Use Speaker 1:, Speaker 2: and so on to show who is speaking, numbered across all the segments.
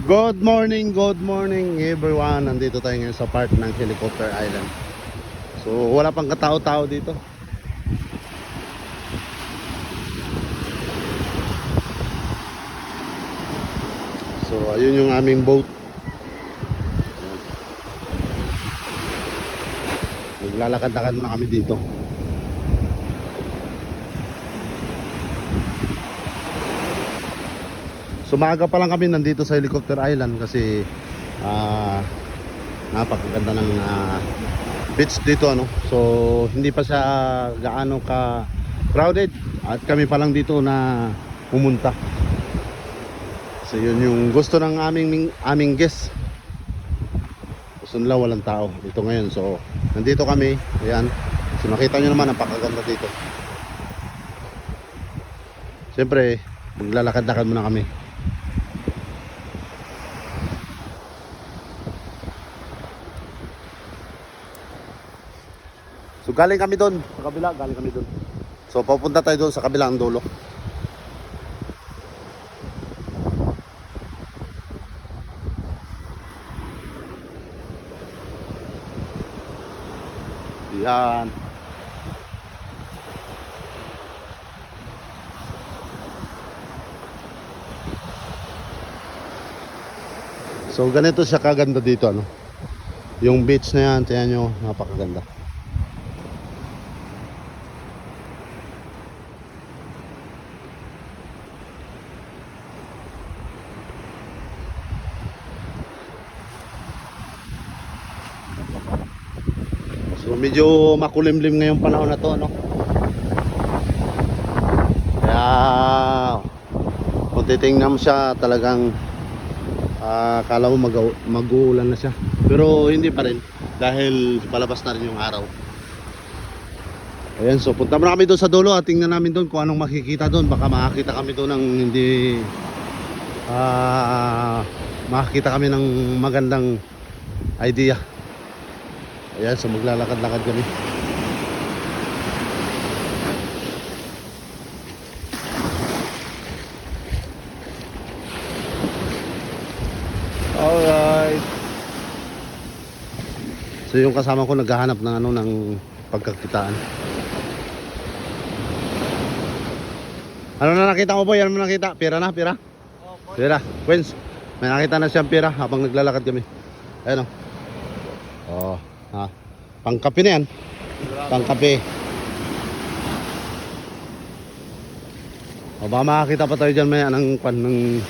Speaker 1: Good morning everyone. Nandito tayo ngayon sa part ng Helicopter Island. So wala pang katao-tao dito. So ayun yung aming boat. Maglalakad-lakad na kami dito. So maaga pa lang kami nandito sa Helicopter Island kasi napakaganda ng beach dito ano. So hindi pa siya gaano ka crowded at kami pa lang dito na pumunta. So yun yung gusto ng aming guest. Gusto nila walang tao dito ngayon. So nandito kami, ayan. So nakita nyo naman ang pakaganda dito. Siyempre maglalakad-lakad muna kami. So galing kami doon sa kabila, galing kami doon. So papunta tayo doon sa kabilang dulo. Yan. So ganito siya kaganda dito ano. Yung beach na yan, tingnan nyo, napakaganda. So medyo makulimlim ngayong panahon na to ano. Kaya kung titingnan mo siya talagang akala mo mag-uulan na siya. Pero hindi pa rin dahil palabas na rin yung araw. Ayan, so punta muna kami doon sa dulo at tingnan namin doon kung anong makikita doon. Baka makakita kami doon ng hindi makakita kami ng magandang idea. Ayan, so maglalakad-lakad kami. Alright. So yung kasama ko naghahanap ng ano ng pagkakitaan. Ano na nakita mo boy? Ano na nakita? Pera na, pera? Pera. Wens, may nakita na siyang pera habang naglalakad kami. Ayan o. Oh, ha. Pangkape na yan. Pangkape. O baka makakita pa tayo dyan may anong ng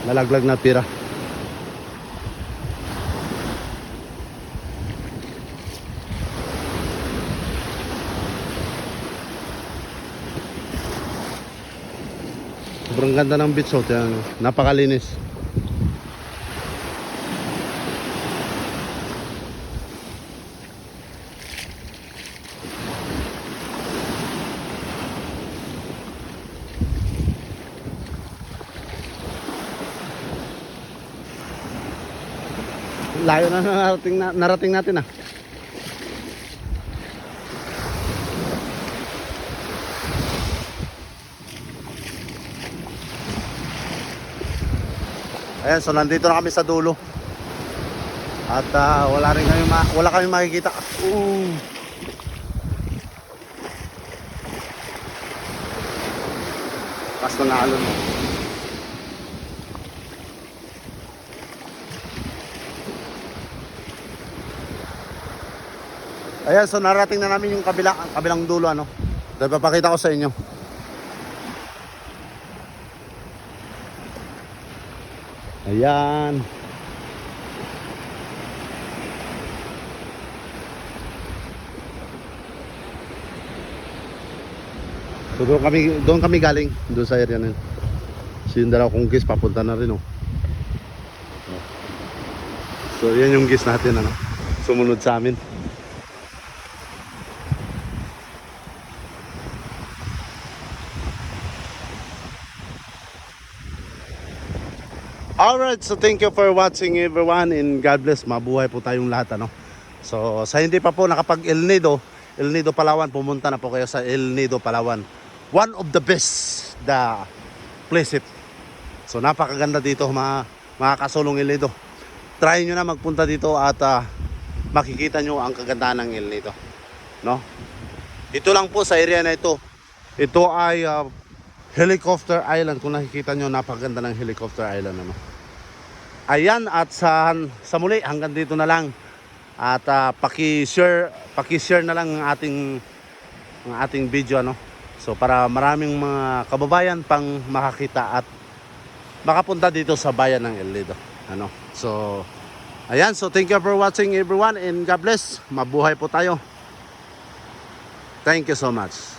Speaker 1: nalaglag na pera. Sobrang ganda ng beach oh, yan, napakalinis. Layo na narating natin ah. Ayan, so nandito na kami sa dulo. At wala kami makikita. Basta na alon mo. Ayan, so narating na namin yung kabilang dulo ano. Dahil papakita ko sa inyo. Ayan. So doon kami galing, doon sa area na yun. So yung dalaw kong guest papunta na rin oh. So yan yung guest natin ano. Sumunod sa amin. Alright, so thank you for watching everyone and God bless. Mabuhay po tayong lahat ano. So sa hindi pa po nakapag El Nido Palawan, pumunta na po kayo sa El Nido Palawan. One of the best the place it. So napakaganda dito mga kasulong El Nido. Try nyo na magpunta dito at makikita nyo ang kagandahan ng El Nido, no? Ito lang po sa area na ito. Ito ay Helicopter Island. Kung nakikita nyo, napakaganda ng Helicopter Island, ano? Ayan, at sa muli hanggang dito na lang. At paki-share na lang ang ating video, ano? So para maraming mga kababayan pang makakita at makapunta dito sa bayan ng El Nido, ano? So ayan, so thank you for watching everyone and God bless. Mabuhay po tayo. Thank you so much.